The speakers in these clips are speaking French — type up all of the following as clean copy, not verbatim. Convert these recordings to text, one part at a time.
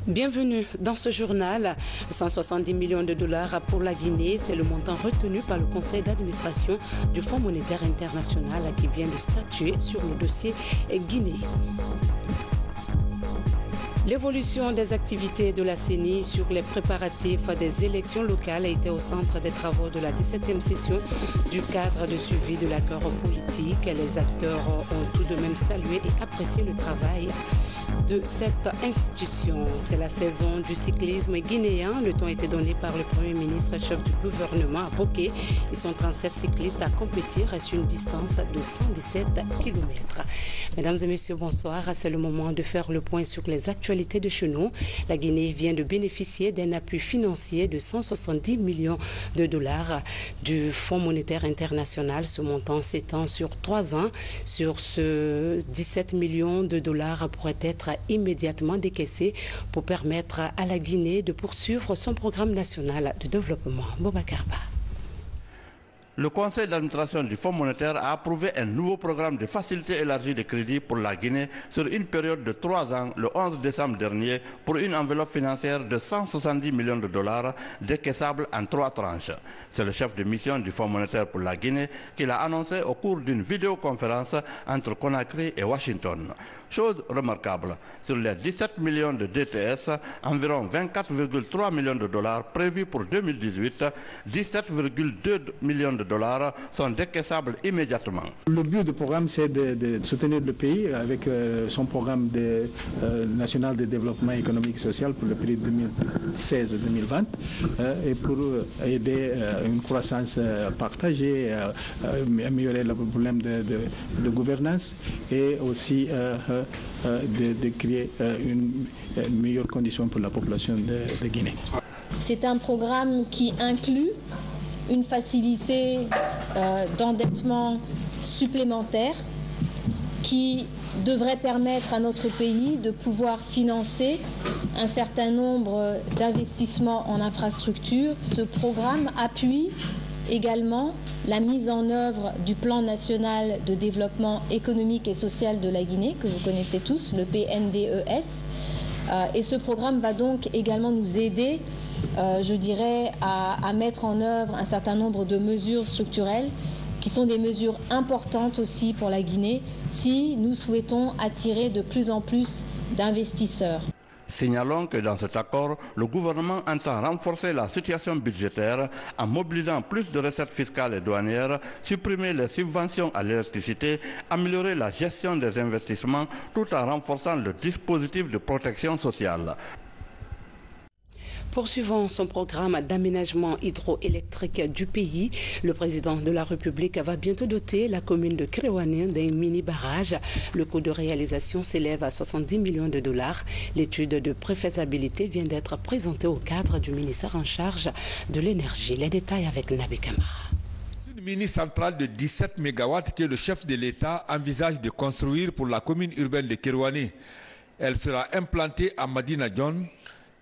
Bienvenue dans ce journal. 170 millions de dollars pour la Guinée, c'est le montant retenu par le conseil d'administration du Fonds monétaire international qui vient de statuer sur le dossier guinéen. L'évolution des activités de la CENI sur les préparatifs des élections locales a été au centre des travaux de la 17e session du cadre de suivi de l'accord politique. Les acteurs ont tout de même salué et apprécié le travail de cette institution. C'est la saison du cyclisme guinéen. Le temps a été donné par le Premier ministre et chef du gouvernement à Boké. Ils sont 37 cyclistes à compétir sur une distance de 117 km. Mesdames et messieurs, bonsoir. C'est le moment de faire le point sur les actualités de chez nous. La Guinée vient de bénéficier d'un appui financier de 170 millions de dollars du Fonds monétaire international. Ce montant s'étend sur 3 ans. Sur ce 17 millions de dollars pourraient être immédiatement décaissés pour permettre à la Guinée de poursuivre son programme national de développement. Boubacar Ba. Le conseil d'administration du Fonds monétaire a approuvé un nouveau programme de facilité élargie de crédit pour la Guinée sur une période de 3 ans, le 11 décembre dernier, pour une enveloppe financière de 170 millions de dollars décaissable en 3 tranches. C'est le chef de mission du Fonds monétaire pour la Guinée qui l'a annoncé au cours d'une vidéoconférence entre Conakry et Washington. Chose remarquable, sur les 17 millions de DTS, environ 24,3 millions de dollars prévus pour 2018, 17,2 millions de dollars sont décaissables immédiatement. Le but du programme, c'est de soutenir le pays avec son programme national de développement économique et social pour le période 2016-2020 et pour aider une croissance partagée, améliorer le problème de gouvernance et aussi de créer une meilleure condition pour la population de Guinée. C'est un programme qui inclut une facilité d'endettement supplémentaire qui devrait permettre à notre pays de pouvoir financer un certain nombre d'investissements en infrastructures. Ce programme appuie également la mise en œuvre du plan national de développement économique et social de la Guinée, que vous connaissez tous, le PNDES. Et ce programme va donc également nous aider, je dirais, à mettre en œuvre un certain nombre de mesures structurelles qui sont des mesures importantes aussi pour la Guinée si nous souhaitons attirer de plus en plus d'investisseurs. Signalons que dans cet accord, le gouvernement entend renforcer la situation budgétaire en mobilisant plus de recettes fiscales et douanières, supprimer les subventions à l'électricité, améliorer la gestion des investissements tout en renforçant le dispositif de protection sociale. Poursuivant son programme d'aménagement hydroélectrique du pays, le président de la République va bientôt doter la commune de Kérouani d'un mini-barrage. Le coût de réalisation s'élève à 70 millions de dollars. L'étude de préfaisabilité vient d'être présentée au cadre du ministère en charge de l'énergie. Les détails avec Nabi Kamara. Une mini-centrale de 17 MW que le chef de l'État envisage de construire pour la commune urbaine de Kérouani. Elle sera implantée à Madina John,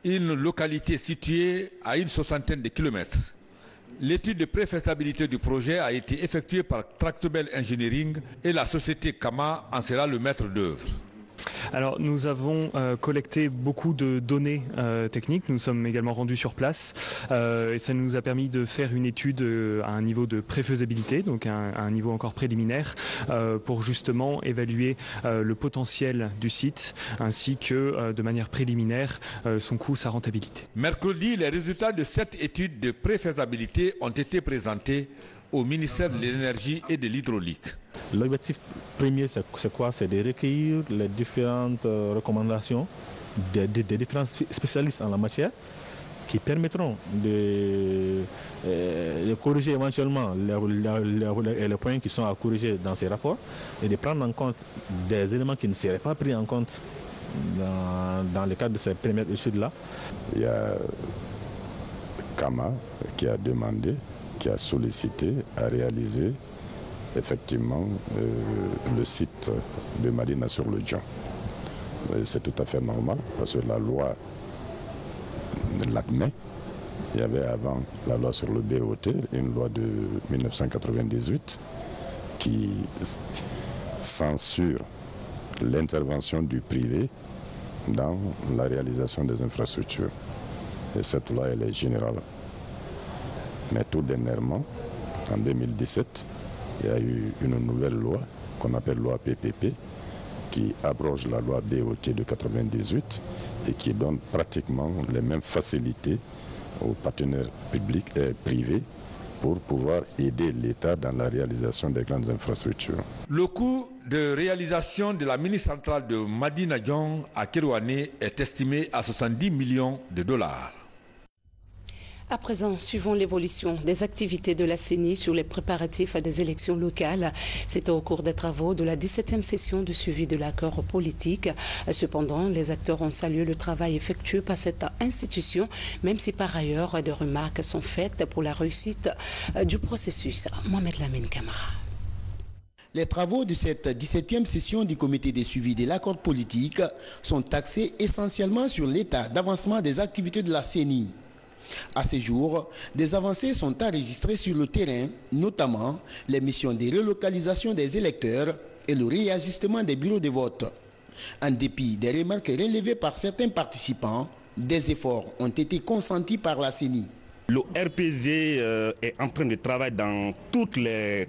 une localité située à une 60aine de kilomètres. L'étude de préfaisabilité du projet a été effectuée par Tractebel Engineering et la société Kama en sera le maître d'œuvre. Alors nous avons collecté beaucoup de données techniques, nous sommes également rendus sur place et ça nous a permis de faire une étude à un niveau de préfaisabilité, donc à un niveau encore préliminaire, pour justement évaluer le potentiel du site ainsi que de manière préliminaire son coût, sa rentabilité. Mercredi, les résultats de cette étude de préfaisabilité ont été présentés au ministère de l'Énergie et de l'Hydraulique. L'objectif premier, c'est quoi? C'est de recueillir les différentes recommandations des différents spécialistes en la matière qui permettront de corriger éventuellement les points qui sont à corriger dans ces rapports et de prendre en compte des éléments qui ne seraient pas pris en compte dans le cadre de ces premières études-là. Il y a Kama qui a demandé, qui a sollicité à réaliser effectivement le site de Madina sur le Djan. C'est tout à fait normal parce que la loi l'admet. Il y avait avant la loi sur le BOT, une loi de 1998 qui censure l'intervention du privé dans la réalisation des infrastructures. Et cette loi, elle est générale. Mais tout dernièrement, en 2017, il y a eu une nouvelle loi qu'on appelle loi PPP qui abroge la loi BOT de 98 et qui donne pratiquement les mêmes facilités aux partenaires publics et privés pour pouvoir aider l'État dans la réalisation des grandes infrastructures. Le coût de réalisation de la mini-centrale de Madina-Djon à Kerouané est estimé à 70 millions de dollars. À présent, suivons l'évolution des activités de la CENI sur les préparatifs des élections locales. C'était au cours des travaux de la 17e session de suivi de l'accord politique. Cependant, les acteurs ont salué le travail effectué par cette institution, même si par ailleurs des remarques sont faites pour la réussite du processus. Mohamed Lamine Camara. Les travaux de cette 17e session du comité de suivi de l'accord politique sont axés essentiellement sur l'état d'avancement des activités de la CENI. À ce jour, des avancées sont enregistrées sur le terrain, notamment les missions de relocalisation des électeurs et le réajustement des bureaux de vote. En dépit des remarques relevées par certains participants, des efforts ont été consentis par la CENI. Le RPG est en train de travailler dans toutes les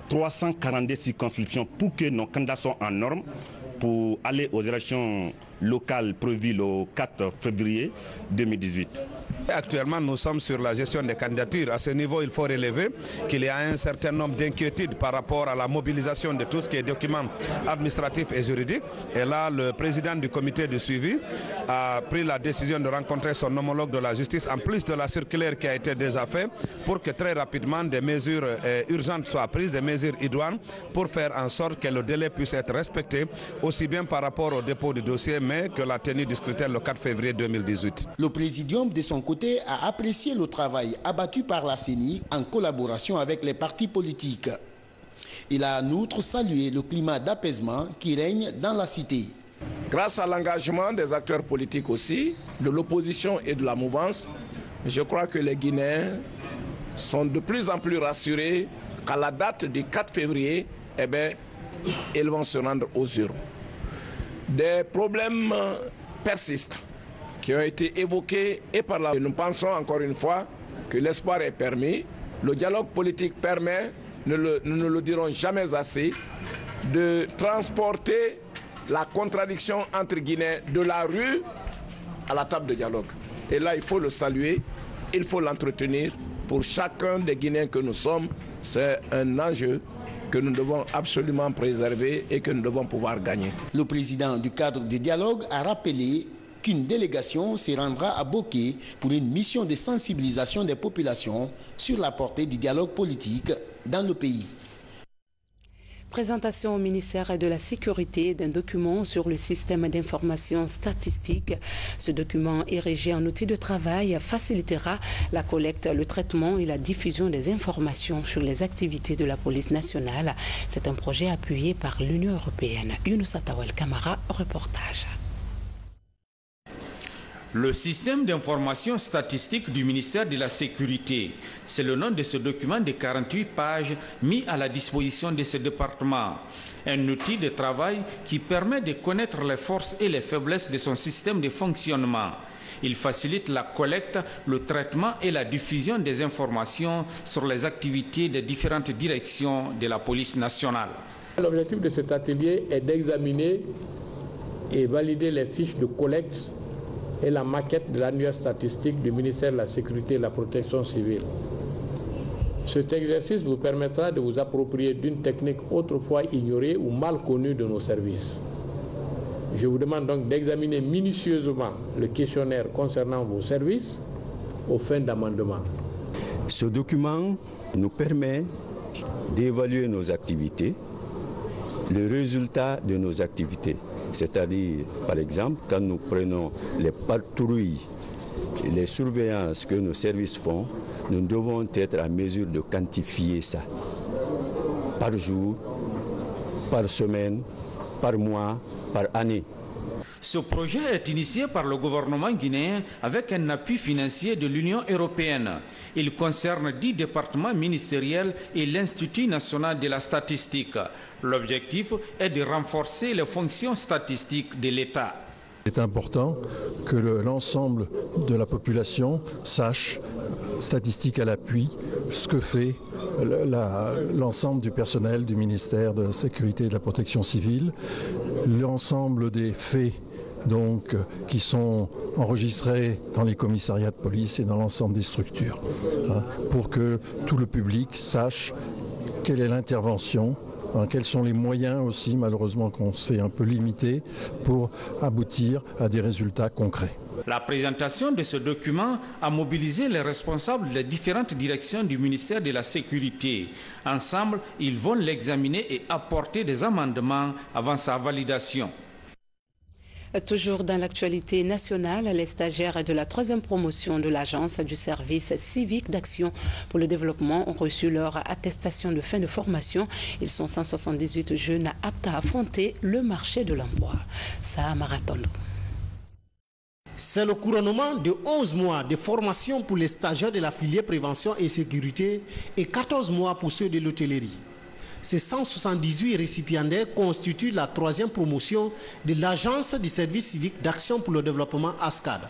342 circonscriptions pour que nos candidats soient en norme pour aller aux élections locales prévues le 4 février 2018. Actuellement, nous sommes sur la gestion des candidatures. À ce niveau, il faut relever qu'il y a un certain nombre d'inquiétudes par rapport à la mobilisation de tout ce qui est documents administratifs et juridiques. Et là, le président du comité de suivi a pris la décision de rencontrer son homologue de la justice, en plus de la circulaire qui a été déjà faite, pour que très rapidement des mesures urgentes soient prises, des mesures idoines, pour faire en sorte que le délai puisse être respecté, aussi bien par rapport au dépôt du dossier, mais que la tenue du scrutin le 4 février 2018. Le présidium, de son côté, a apprécié le travail abattu par la CENI en collaboration avec les partis politiques. Il a en outre salué le climat d'apaisement qui règne dans la cité. Grâce à l'engagement des acteurs politiques aussi, de l'opposition et de la mouvance, je crois que les Guinéens sont de plus en plus rassurés qu'à la date du 4 février, ils vont se rendre aux urnes. Des problèmes persistent qui ont été évoqués et par là. Nous pensons encore une fois que l'espoir est permis. Le dialogue politique permet, nous ne le dirons jamais assez, de transporter la contradiction entre Guinéens de la rue à la table de dialogue. Et là, il faut le saluer, il faut l'entretenir. Pour chacun des Guinéens que nous sommes, c'est un enjeu que nous devons absolument préserver et que nous devons pouvoir gagner. Le président du cadre de dialogue a rappelé qu'une délégation se rendra à Boké pour une mission de sensibilisation des populations sur la portée du dialogue politique dans le pays. Présentation au ministère de la Sécurité d'un document sur le système d'information statistique. Ce document, érigé en outil de travail, facilitera la collecte, le traitement et la diffusion des informations sur les activités de la police nationale. C'est un projet appuyé par l'Union européenne. Younoussa Tawel Kamara, reportage. Le système d'information statistique du ministère de la Sécurité, c'est le nom de ce document de 48 pages mis à la disposition de ce département. Un outil de travail qui permet de connaître les forces et les faiblesses de son système de fonctionnement. Il facilite la collecte, le traitement et la diffusion des informations sur les activités des différentes directions de la police nationale. L'objectif de cet atelier est d'examiner et valider les fiches de collecte et la maquette de l'annuaire statistique du ministère de la Sécurité et de la Protection civile. Cet exercice vous permettra de vous approprier d'une technique autrefois ignorée ou mal connue de nos services. Je vous demande donc d'examiner minutieusement le questionnaire concernant vos services aux fins d'amendement. Ce document nous permet d'évaluer nos activités, le résultat de nos activités. C'est-à-dire, par exemple, quand nous prenons les patrouilles, les surveillances que nos services font, nous devons être en mesure de quantifier ça. Par jour, par semaine, par mois, par année. Ce projet est initié par le gouvernement guinéen avec un appui financier de l'Union européenne. Il concerne 10 départements ministériels et l'Institut national de la statistique. L'objectif est de renforcer les fonctions statistiques de l'État. Il est important que l'ensemble de la population sache, statistiques à l'appui, ce que fait l'ensemble du personnel du ministère de la Sécurité et de la Protection civile, l'ensemble des faits donc, qui sont enregistrés dans les commissariats de police et dans l'ensemble des structures, pour que tout le public sache quelle est l'intervention, quels sont les moyens aussi, malheureusement qu'on s'est un peu limité, pour aboutir à des résultats concrets. La présentation de ce document a mobilisé les responsables des différentes directions du ministère de la Sécurité. Ensemble, ils vont l'examiner et apporter des amendements avant sa validation. Toujours dans l'actualité nationale, les stagiaires de la 3e promotion de l'Agence du service civique d'action pour le développement ont reçu leur attestation de fin de formation. Ils sont 178 jeunes aptes à affronter le marché de l'emploi. Ça marathon. C'est le couronnement de 11 mois de formation pour les stagiaires de la filière prévention et sécurité et 14 mois pour ceux de l'hôtellerie. Ces 178 récipiendaires constituent la 3e promotion de l'Agence du service civique d'action pour le développement ASCAD.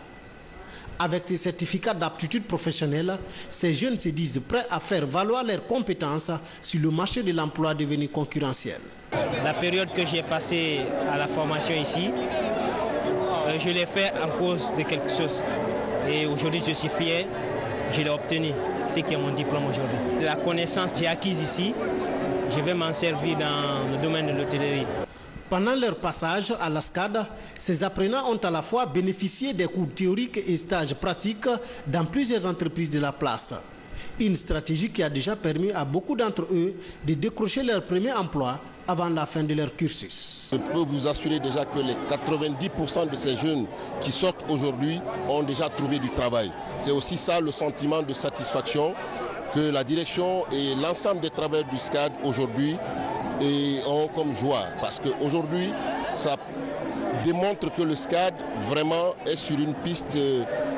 Avec ces certificats d'aptitude professionnelle, ces jeunes se disent prêts à faire valoir leurs compétences sur le marché de l'emploi devenu concurrentiel. La période que j'ai passée à la formation ici, je l'ai fait en cause de quelque chose. Et aujourd'hui, je suis fier, je l'ai obtenu, c'est qui est mon diplôme aujourd'hui. La connaissance que j'ai acquise ici, je vais m'en servir dans le domaine de l'hôtellerie. Pendant leur passage à l'ASCAD, ces apprenants ont à la fois bénéficié des cours théoriques et stages pratiques dans plusieurs entreprises de la place. Une stratégie qui a déjà permis à beaucoup d'entre eux de décrocher leur premier emploi avant la fin de leur cursus. Je peux vous assurer déjà que les 90% de ces jeunes qui sortent aujourd'hui ont déjà trouvé du travail. C'est aussi ça le sentiment de satisfaction que la direction et l'ensemble des travailleurs du SCAD aujourd'hui ont comme joie. Parce qu'aujourd'hui, ça démontre que le SCAD vraiment est sur une piste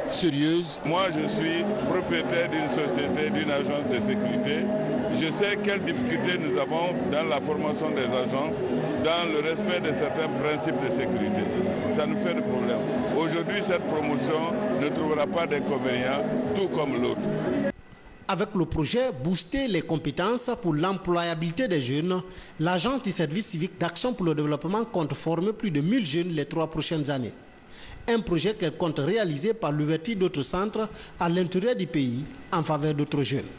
sérieuse. Moi, je suis propriétaire d'une société, d'une agence de sécurité. Je sais quelles difficultés nous avons dans la formation des agents, dans le respect de certains principes de sécurité. Ça nous fait des problèmes. Aujourd'hui, cette promotion ne trouvera pas d'inconvénients, tout comme l'autre. Avec le projet Booster les compétences pour l'employabilité des jeunes, l'Agence du service civique d'action pour le développement compte former plus de 1000 jeunes les 3 prochaines années. Un projet qu'elle compte réaliser par l'ouverture d'autres centres à l'intérieur du pays en faveur d'autres jeunes.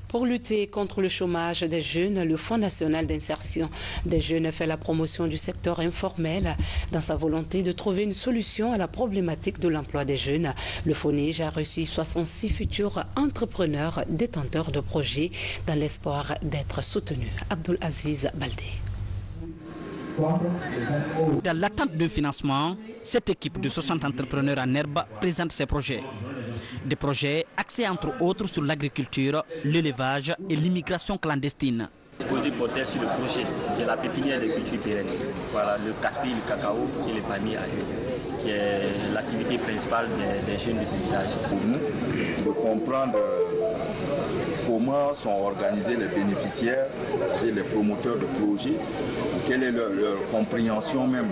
Pour lutter contre le chômage des jeunes, le Fonds national d'insertion des jeunes fait la promotion du secteur informel dans sa volonté de trouver une solution à la problématique de l'emploi des jeunes. Le FONIJ a reçu 66 futurs entrepreneurs détenteurs de projets dans l'espoir d'être soutenus. Abdul Aziz Baldé. Dans l'attente d'un financement, cette équipe de 60 entrepreneurs en herbe présente ses projets. Des projets axés entre autres sur l'agriculture, l'élevage et l'immigration clandestine. Exposé portait sur le projet de la pépinière de culture pérennes. Voilà, le café, le cacao et les palmiers à eux, qui est l'activité principale des jeunes de ce village. Pour nous, de comprendre comment sont organisés les bénéficiaires, c'est-à-dire les promoteurs de projets, quelle est leur compréhension même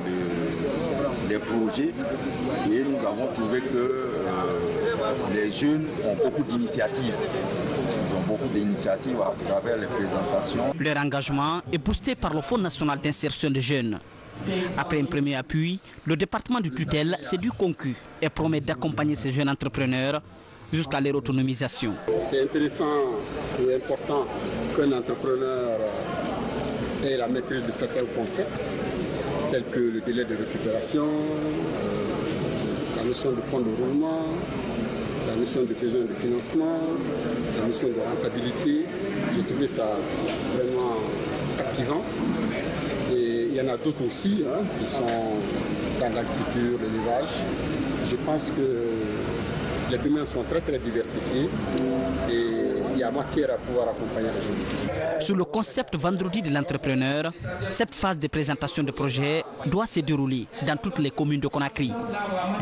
des projets. Et nous avons trouvé que les jeunes ont beaucoup d'initiatives. Ils ont beaucoup d'initiatives à travers les présentations. Leur engagement est boosté par le Fonds national d'insertion des jeunes. Après un premier appui, le département de tutelle s'est dû concu et promet d'accompagner ces jeunes entrepreneurs jusqu'à leur autonomisation. C'est intéressant et important qu'un entrepreneur ait la maîtrise de certains concepts, tels que le délai de récupération, la notion de fonds de roulement, la notion de besoin de financement, la notion de rentabilité. J'ai trouvé ça vraiment captivant. Et il y en a d'autres aussi qui sont dans l'agriculture, l'élevage. Je pense que les domaines sont très diversifiés et il y a matière à pouvoir accompagner les jeunes. Sur le concept vendredi de l'entrepreneur, cette phase de présentation de projet doit se dérouler dans toutes les communes de Conakry.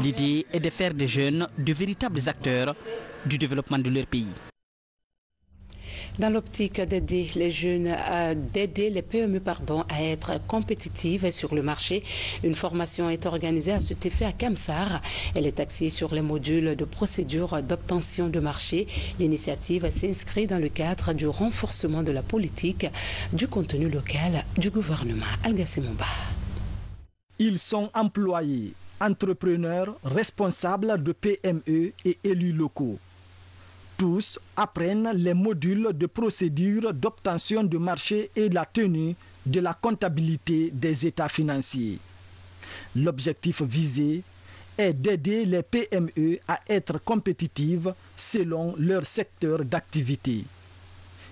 L'idée est de faire des jeunes de véritables acteurs du développement de leur pays. Dans l'optique d'aider les PME à être compétitives sur le marché, une formation est organisée à cet effet à Kamsar. Elle est axée sur les modules de procédure d'obtention de marché. L'initiative s'inscrit dans le cadre du renforcement de la politique du contenu local du gouvernement. Algassimomba. Ils sont employés, entrepreneurs, responsables de PME et élus locaux. Tous apprennent les modules de procédure d'obtention de marché et la tenue de la comptabilité des états financiers. L'objectif visé est d'aider les PME à être compétitives selon leur secteur d'activité.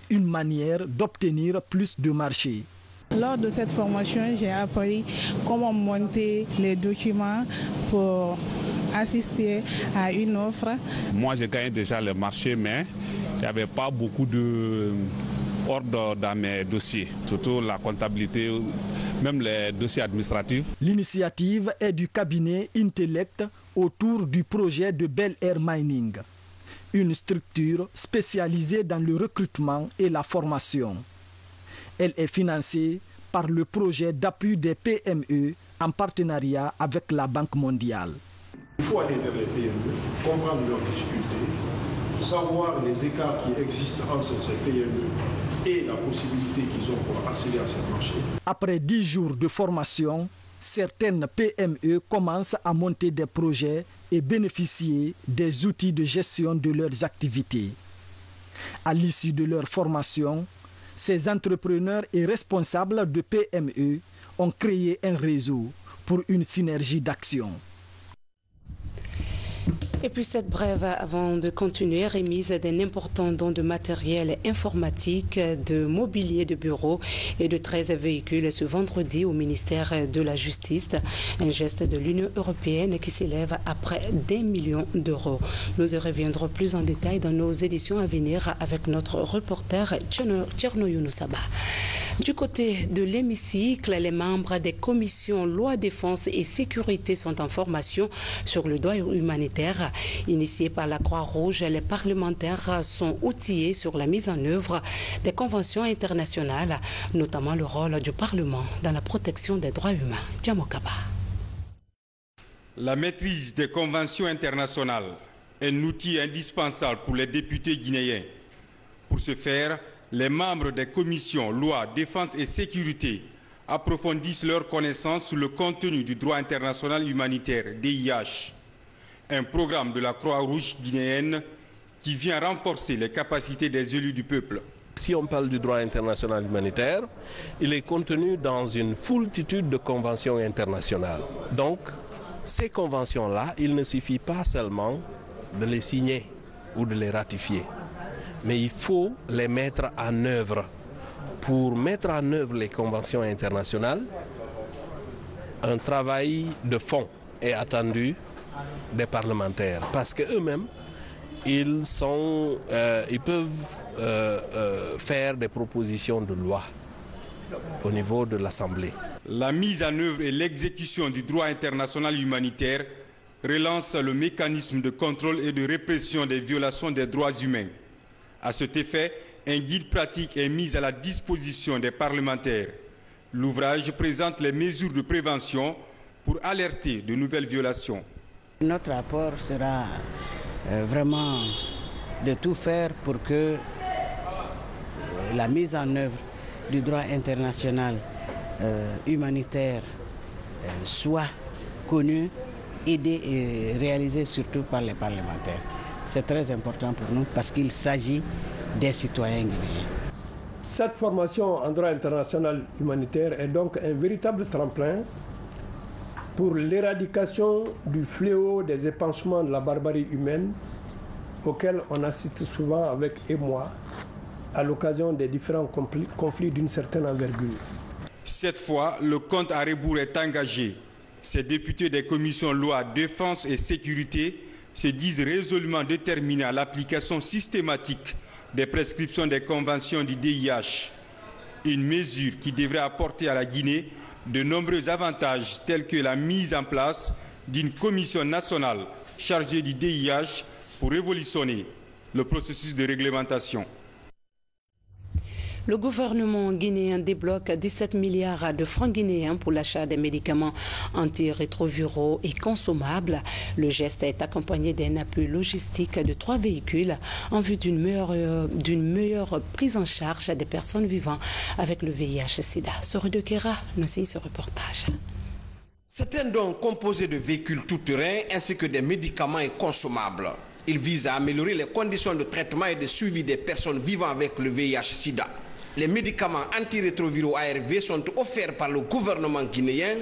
Une manière d'obtenir plus de marché. Lors de cette formation, j'ai appris comment monter les documents pour assister à une offre. Moi, j'ai gagné déjà le marché, mais il n'y avait pas beaucoup d'ordre dans mes dossiers, surtout la comptabilité, même les dossiers administratifs. L'initiative est du cabinet Intellect autour du projet de Bel Air Mining, une structure spécialisée dans le recrutement et la formation. Elle est financée par le projet d'appui des PME en partenariat avec la Banque mondiale. Il faut aller vers les PME, comprendre leurs difficultés, savoir les écarts qui existent entre ces PME et la possibilité qu'ils ont pour accéder à ces marchés. Après 10 jours de formation, certaines PME commencent à monter des projets et bénéficier des outils de gestion de leurs activités. À l'issue de leur formation, ces entrepreneurs et responsables de PME ont créé un réseau pour une synergie d'action. Et puis cette brève, avant de continuer, remise d'un important don de matériel informatique, de mobilier de bureau et de 13 véhicules ce vendredi au ministère de la Justice. Un geste de l'Union européenne qui s'élève à près d'1 million d'euros. Nous y reviendrons plus en détail dans nos éditions à venir avec notre reporter Tcherno Younoussaba. Du côté de l'hémicycle, les membres des commissions loi, défense et sécurité sont en formation sur le droit humanitaire. Initiés par la Croix-Rouge, les parlementaires sont outillés sur la mise en œuvre des conventions internationales, notamment le rôle du Parlement dans la protection des droits humains. Djamokaba. La maîtrise des conventions internationales est un outil indispensable pour les députés guinéens. Pour ce faire, les membres des commissions loi, défense et sécurité approfondissent leurs connaissances sur le contenu du droit international humanitaire, DIH, un programme de la Croix-Rouge guinéenne qui vient renforcer les capacités des élus du peuple. Si on parle du droit international humanitaire, il est contenu dans une foultitude de conventions internationales. Donc, ces conventions-là, il ne suffit pas seulement de les signer ou de les ratifier, mais il faut les mettre en œuvre. Pour mettre en œuvre les conventions internationales, un travail de fond est attendu des parlementaires, parce qu'eux-mêmes, ils peuvent faire des propositions de loi au niveau de l'Assemblée. La mise en œuvre et l'exécution du droit international humanitaire relance le mécanisme de contrôle et de répression des violations des droits humains. À cet effet, un guide pratique est mis à la disposition des parlementaires. L'ouvrage présente les mesures de prévention pour alerter de nouvelles violations. Notre rapport sera vraiment de tout faire pour que la mise en œuvre du droit international humanitaire soit connue, aidée et réalisée surtout par les parlementaires. C'est très important pour nous parce qu'il s'agit des citoyens guinéens. Cette formation en droit international humanitaire est donc un véritable tremplin pour l'éradication du fléau des épanchements de la barbarie humaine auxquels on assiste souvent avec émoi à l'occasion des différents conflits d'une certaine envergure. Cette fois, le compte à rebours est engagé. Ces députés des commissions loi, défense et sécurité se disent résolument déterminés à l'application systématique des prescriptions des conventions du DIH, une mesure qui devrait apporter à la Guinée de nombreux avantages tels que la mise en place d'une commission nationale chargée du DIH pour révolutionner le processus de réglementation. Le gouvernement guinéen débloque 17 milliards de francs guinéens pour l'achat des médicaments antirétroviraux et consommables. Le geste est accompagné d'un appui logistique de 3 véhicules en vue d'une meilleure prise en charge des personnes vivant avec le VIH-Sida. Soro de Kera nous signe ce reportage. C'est un don composé de véhicules tout-terrain ainsi que des médicaments et consommables. Il vise à améliorer les conditions de traitement et de suivi des personnes vivant avec le VIH-Sida. Les médicaments antirétroviraux ARV sont offerts par le gouvernement guinéen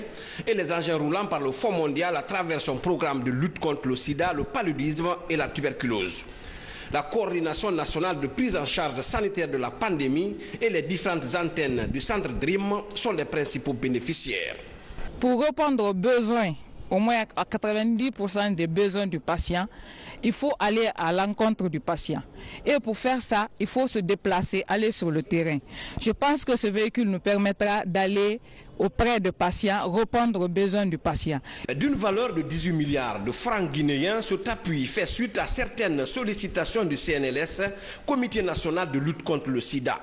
et les engins roulants par le Fonds mondial à travers son programme de lutte contre le sida, le paludisme et la tuberculose. La coordination nationale de prise en charge sanitaire de la pandémie et les différentes antennes du centre DREAM sont les principaux bénéficiaires. Pour répondre aux besoins, au moins à 90% des besoins du patient, il faut aller à l'encontre du patient. Et pour faire ça, il faut se déplacer, aller sur le terrain. Je pense que ce véhicule nous permettra d'aller auprès des patients, répondre aux besoins du patient. D'une valeur de 18 milliards de francs guinéens, cet appui fait suite à certaines sollicitations du CNLS, Comité national de lutte contre le sida.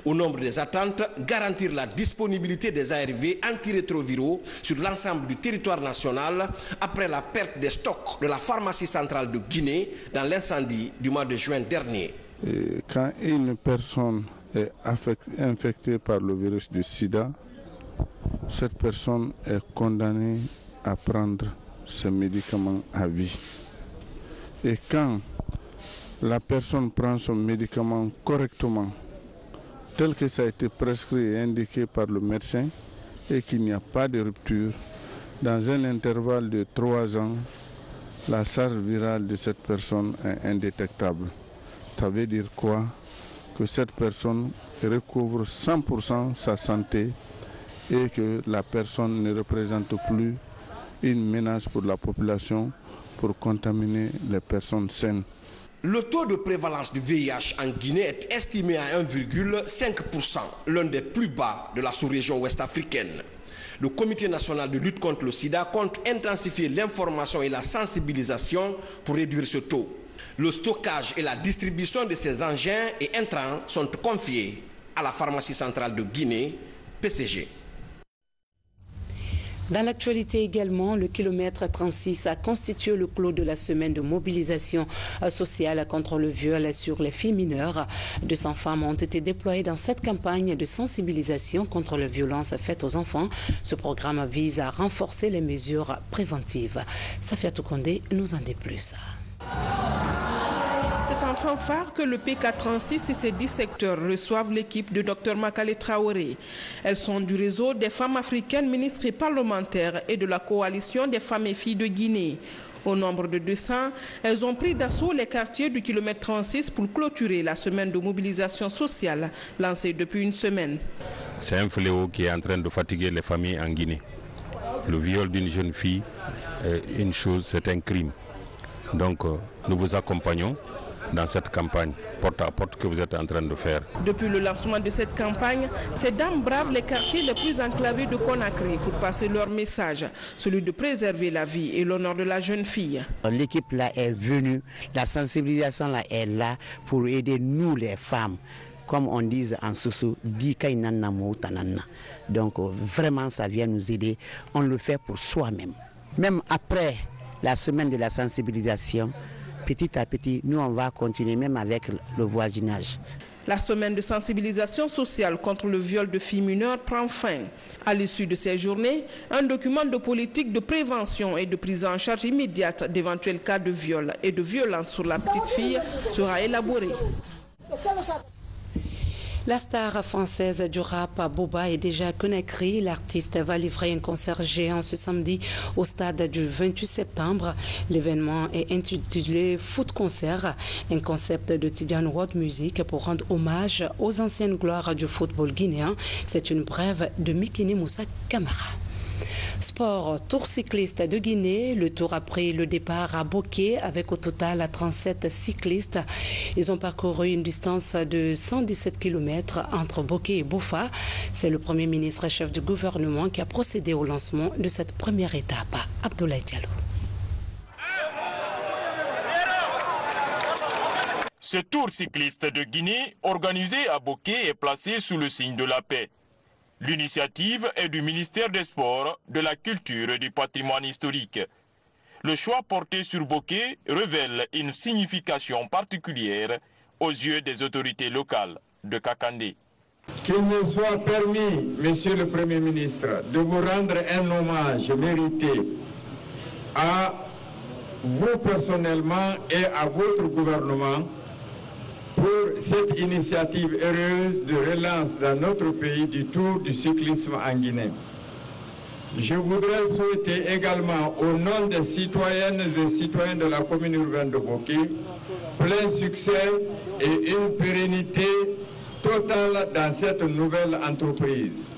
Au nombre des attentes, garantir la disponibilité des ARV antirétroviraux sur l'ensemble du territoire national après la perte des stocks de la pharmacie centrale de Guinée dans l'incendie du mois de juin dernier. Quand une personne est infectée par le virus du sida, cette personne est condamnée à prendre ces médicaments à vie. Et quand la personne prend son médicament correctement, tel que ça a été prescrit et indiqué par le médecin, et qu'il n'y a pas de rupture, dans un intervalle de 3 ans, la charge virale de cette personne est indétectable. Ça veut dire quoi? Que cette personne recouvre 100% sa santé et que la personne ne représente plus une menace pour la population pour contaminer les personnes saines. Le taux de prévalence du VIH en Guinée est estimé à 1,5%, l'un des plus bas de la sous-région ouest-africaine. Le Comité national de lutte contre le sida compte intensifier l'information et la sensibilisation pour réduire ce taux. Le stockage et la distribution de ces engins et intrants sont confiés à la pharmacie centrale de Guinée, PCG. Dans l'actualité également, le kilomètre 36 a constitué le clou de la semaine de mobilisation sociale contre le viol sur les filles mineures. 200 femmes ont été déployées dans cette campagne de sensibilisation contre les violences faites aux enfants. Ce programme vise à renforcer les mesures préventives. Safia Toukonde nous en dit plus. C'est en fanfare que le PK36 et ses 10 secteurs reçoivent l'équipe de Dr Makale Traoré. Elles sont du réseau des femmes africaines ministres et parlementaires et de la coalition des femmes et filles de Guinée. Au nombre de 200, elles ont pris d'assaut les quartiers du kilomètre 36 pour clôturer la semaine de mobilisation sociale lancée depuis une semaine. C'est un fléau qui est en train de fatiguer les familles en Guinée. Le viol d'une jeune fille est une chose, c'est un crime. Donc nous vous accompagnons dans cette campagne porte à porte que vous êtes en train de faire. Depuis le lancement de cette campagne, ces dames bravent les quartiers les plus enclavés de Conakry pour passer leur message, celui de préserver la vie et l'honneur de la jeune fille. L'équipe là est venue, la sensibilisation là est là pour aider nous les femmes. Comme on dit en Soso, donc vraiment ça vient nous aider, on le fait pour soi-même. Même après la semaine de la sensibilisation, petit à petit, nous on va continuer même avec le voisinage. La semaine de sensibilisation sociale contre le viol de filles mineures prend fin. À l'issue de ces journées, un document de politique de prévention et de prise en charge immédiate d'éventuels cas de viol et de violence sur la petite fille sera élaboré. La star française du rap, Booba, est déjà à Conakry. L'artiste va livrer un concert géant ce samedi au stade du 28 septembre. L'événement est intitulé Foot Concert, un concept de Tidiane World Music pour rendre hommage aux anciennes gloires du football guinéen. C'est une brève de Mikini Moussa Camara. Sport, Tour cycliste de Guinée. Le Tour a pris le départ à Boké avec au total 37 cyclistes. Ils ont parcouru une distance de 117 km entre Boké et Boufa. C'est le Premier ministre chef du gouvernement qui a procédé au lancement de cette première étape. Abdoulaye Diallo. Ce tour cycliste de Guinée, organisé à Boké, est placé sous le signe de la paix. L'initiative est du ministère des Sports, de la Culture et du Patrimoine historique. Le choix porté sur Boké révèle une signification particulière aux yeux des autorités locales de Kakandé. Qu'il me soit permis, Monsieur le Premier ministre, de vous rendre un hommage mérité à vous personnellement et à votre gouvernement pour cette initiative heureuse de relance dans notre pays du Tour du cyclisme en Guinée. Je voudrais souhaiter également, au nom des citoyennes et citoyens de la commune urbaine de Boké, plein succès et une pérennité totale dans cette nouvelle entreprise.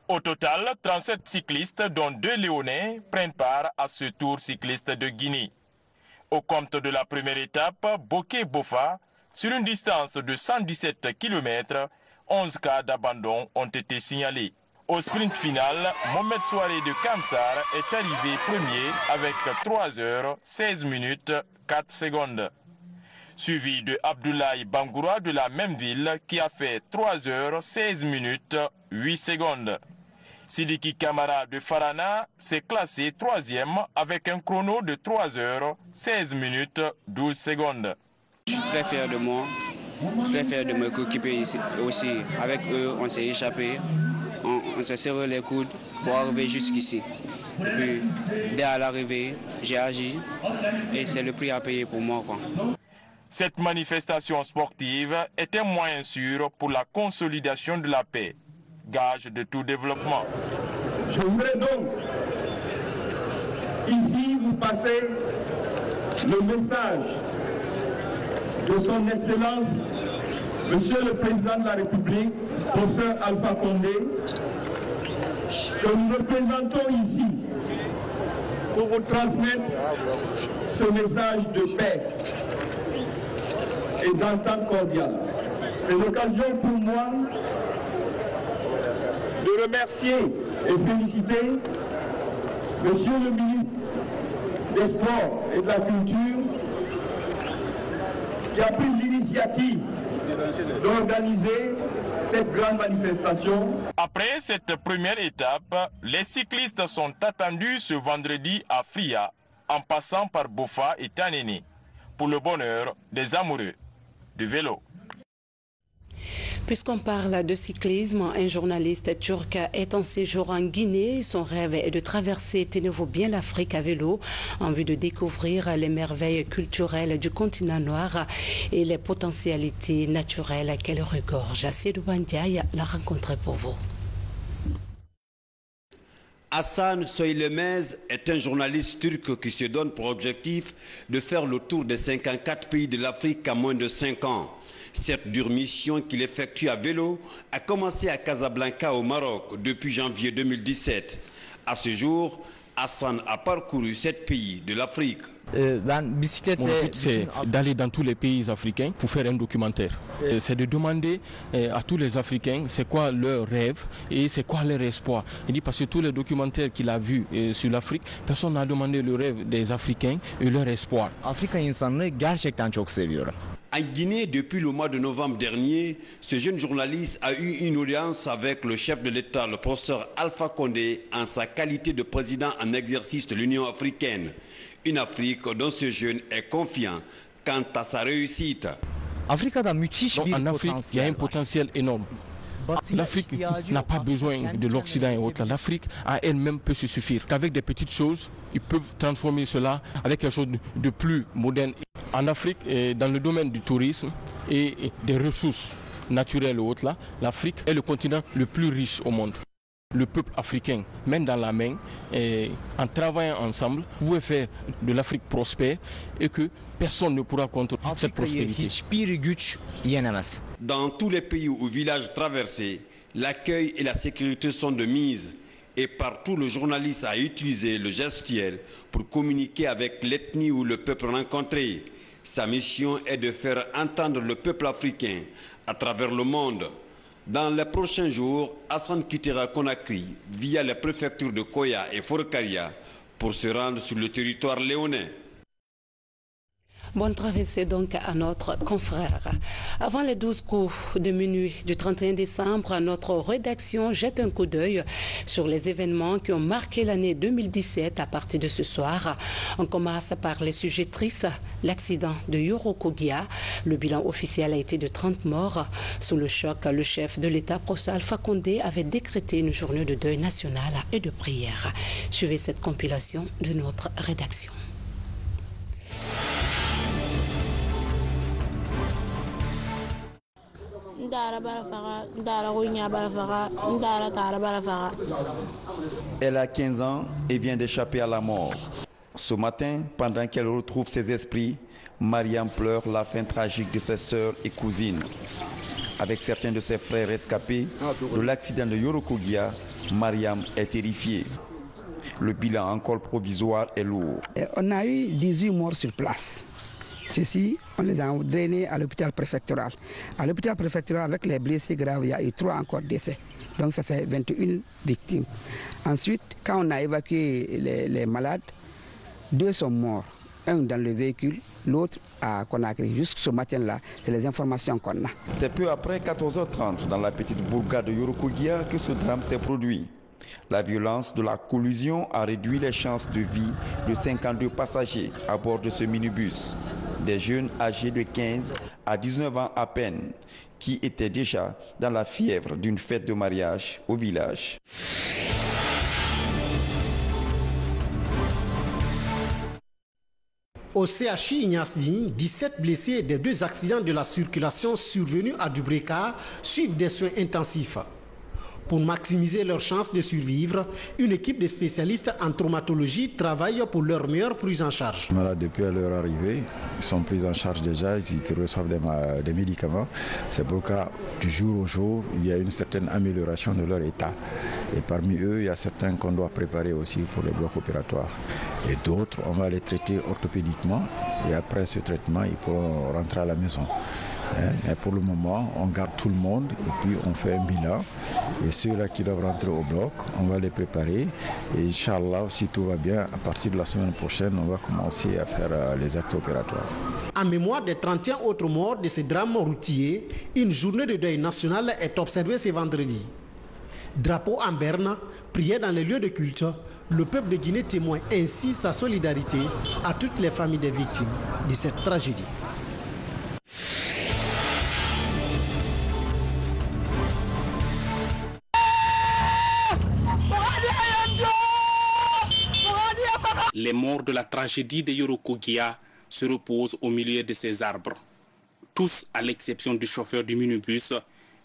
Au total, 37 cyclistes, dont 2 Léonais, prennent part à ce tour cycliste de Guinée. Au compte de la première étape, Boké-Bofa, sur une distance de 117 km, 11 cas d'abandon ont été signalés. Au sprint final, Mohamed Souaré de Kamsar est arrivé premier avec 3 heures 16 minutes 4 secondes. Suivi de Abdoulaye Bangoura de la même ville qui a fait 3 heures 16 minutes 8 secondes. Sidiki Kamara de Farana s'est classé 3e avec un chrono de 3 heures 16 minutes 12 secondes. Je suis très fier de moi, très fier de me coéquiper ici aussi. Avec eux, on s'est échappé, on s'est serré les coudes pour arriver jusqu'ici. Et puis, dès à l'arrivée, j'ai agi et c'est le prix à payer pour moi, quoi. Cette manifestation sportive est un moyen sûr pour la consolidation de la paix, gage de tout développement. Je voudrais donc ici vous passer le message de son Excellence, Monsieur le Président de la République, Professeur Alpha Condé, que nous représentons ici pour vous transmettre ce message de paix et d'entente cordiale. C'est l'occasion pour moi de remercier et féliciter Monsieur le ministre des Sports et de la Culture qui a pris l'initiative d'organiser cette grande manifestation. Après cette première étape, les cyclistes sont attendus ce vendredi à Fria, en passant par Bofa et Tanene, pour le bonheur des amoureux du vélo. Puisqu'on parle de cyclisme, un journaliste turc est en séjour en Guinée. Son rêve est de traverser, tenez-vous bien, l'Afrique à vélo en vue de découvrir les merveilles culturelles du continent noir et les potentialités naturelles qu'elle regorge. Sédou Bandiaï l'a rencontré pour vous. Hassan Söylemez est un journaliste turc qui se donne pour objectif de faire le tour des 54 pays de l'Afrique en moins de 5 ans. Cette dure mission qu'il effectue à vélo a commencé à Casablanca au Maroc depuis janvier 2017. À ce jour, Hassan a parcouru 7 pays de l'Afrique. Mon but, c'est d'aller dans tous les pays africains pour faire un documentaire. C'est de demander à tous les Africains c'est quoi leur rêve et c'est quoi leur espoir. Il dit parce que tous les documentaires qu'il a vus sur l'Afrique, personne n'a demandé le rêve des Africains et leur espoir. En Guinée, depuis le mois de novembre dernier, ce jeune journaliste a eu une audience avec le chef de l'État, le professeur Alpha Condé, en sa qualité de président en exercice de l'Union africaine. Une Afrique dont ce jeune est confiant quant à sa réussite. En Afrique, il y a un potentiel énorme. L'Afrique n'a pas besoin de l'Occident et autres. L'Afrique à elle-même peut se suffire. Qu'avec des petites choses, ils peuvent transformer cela avec quelque chose de plus moderne. En Afrique, dans le domaine du tourisme et des ressources naturelles et autres, l'Afrique est le continent le plus riche au monde. Le peuple africain, main dans la main, en travaillant ensemble, pouvait faire de l'Afrique prospère et que personne ne pourra contre cette prospérité. Dans tous les pays ou villages traversés, l'accueil et la sécurité sont de mise. Et partout, le journaliste a utilisé le gestuel pour communiquer avec l'ethnie ou le peuple rencontré. Sa mission est de faire entendre le peuple africain à travers le monde. Dans les prochains jours, Hassan quittera Conakry via les préfectures de Koya et Forcaria pour se rendre sur le territoire léonais. Bonne traversée donc à notre confrère. Avant les 12 coups de minuit du 31 décembre, notre rédaction jette un coup d'œil sur les événements qui ont marqué l'année 2017 à partir de ce soir. On commence par les sujets tristes. L'accident de Yoro Kogia. Le bilan officiel a été de 30 morts. Sous le choc, le chef de l'État, Prossa Alpha Condé, avait décrété une journée de deuil national et de prière. Suivez cette compilation de notre rédaction. Elle a 15 ans et vient d'échapper à la mort. Ce matin, pendant qu'elle retrouve ses esprits, Mariam pleure la fin tragique de ses sœurs et cousines. Avec certains de ses frères rescapés de l'accident de Yoro Kogia, Mariam est terrifiée. Le bilan en col provisoire est lourd. On a eu 18 morts sur place. Ceux-ci, on les a drainés à l'hôpital préfectoral. À l'hôpital préfectoral, avec les blessés graves, il y a eu 3 encore décès. Donc ça fait 21 victimes. Ensuite, quand on a évacué les malades, 2 sont morts. Un dans le véhicule, l'autre à Conakry. Jusqu'à ce matin-là, c'est les informations qu'on a. C'est peu après 14h30 dans la petite bourgade de Yoro Kogia que ce drame s'est produit. La violence de la collision a réduit les chances de vie de 52 passagers à bord de ce minibus. Des jeunes âgés de 15 à 19 ans à peine, qui étaient déjà dans la fièvre d'une fête de mariage au village. Au CHI Ignasdine, 17 blessés des 2 accidents de la circulation survenus à Dubreka suivent des soins intensifs. Pour maximiser leurs chances de survivre, une équipe de spécialistes en traumatologie travaille pour leur meilleure prise en charge. Voilà, depuis leur arrivée, ils sont pris en charge déjà, ils reçoivent des médicaments. C'est pourquoi du jour au jour, il y a une certaine amélioration de leur état. Et parmi eux, il y a certains qu'on doit préparer aussi pour le bloc opératoire. Et d'autres, on va les traiter orthopédiquement. Et après ce traitement, ils pourront rentrer à la maison. Mais pour le moment, on garde tout le monde et puis on fait un bilan. Et ceux-là qui doivent rentrer au bloc, on va les préparer. Et Inch'Allah, si tout va bien, à partir de la semaine prochaine, on va commencer à faire les actes opératoires. En mémoire des 31 autres morts de ces drames routiers, une journée de deuil national est observée ce vendredi. Drapeau en berne, prière dans les lieux de culte, le peuple de Guinée témoigne ainsi sa solidarité à toutes les familles des victimes de cette tragédie. Les morts de la tragédie de Yoro Kogia se reposent au milieu de ces arbres. Tous, à l'exception du chauffeur du minibus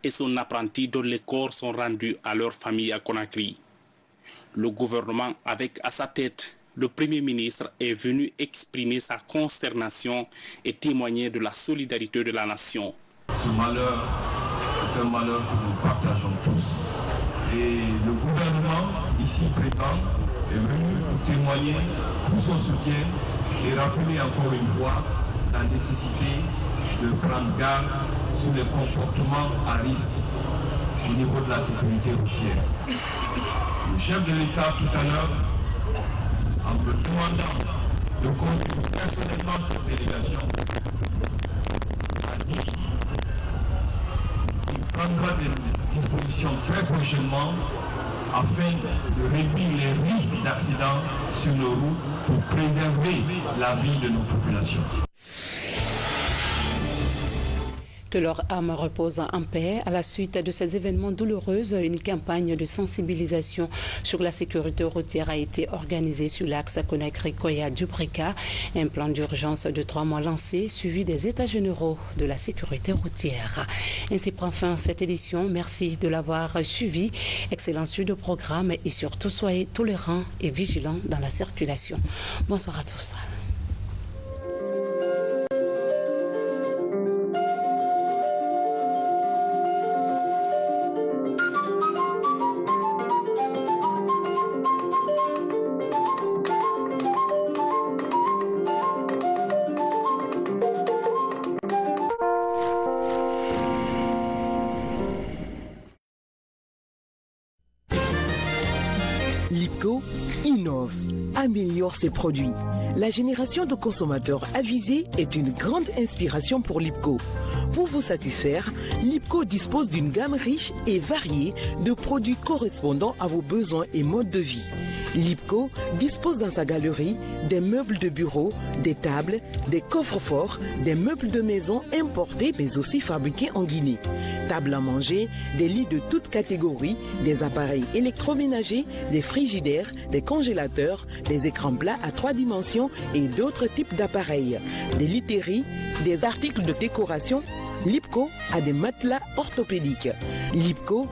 et son apprenti dont les corps sont rendus à leur famille à Conakry. Le gouvernement, avec à sa tête le Premier ministre, est venu exprimer sa consternation et témoigner de la solidarité de la nation. Ce malheur, c'est un malheur que nous partageons tous. Et le gouvernement, ici présent, est venu pour témoigner tout son soutien et rappeler encore une fois la nécessité de prendre garde sur les comportements à risque au niveau de la sécurité routière. Le chef de l'État tout à l'heure, en me demandant de conduire personnellement cette délégation, a dit qu'il prendra des dispositions très prochainement afin de réduire les risques d'accidents sur nos routes pour préserver la vie de nos populations. Que leur âme repose en paix. À la suite de ces événements douloureux, une campagne de sensibilisation sur la sécurité routière a été organisée sur l'axe Conakry-Koya-Dubreka. Un plan d'urgence de 3 mois lancé, suivi des états généraux de la sécurité routière. Ainsi prend fin cette édition. Merci de l'avoir suivi. Excellent suite de programme et surtout soyez tolérants et vigilants dans la circulation. Bonsoir à tous. Lipco innove. améliore ses produits. La génération de consommateurs avisés est une grande inspiration pour Lipco. Pour vous satisfaire, Lipco dispose d'une gamme riche et variée de produits correspondant à vos besoins et modes de vie. Lipco dispose dans sa galerie des meubles de bureau, des tables, des coffres-forts, des meubles de maison importés mais aussi fabriqués en Guinée. Tables à manger, des lits de toutes catégories, des appareils électroménagers, des frigidaires, des congélateurs, des écrans plats à 3 dimensions et d'autres types d'appareils. Des literies, des articles de décoration. Lipco a des matelas orthopédiques. Lipco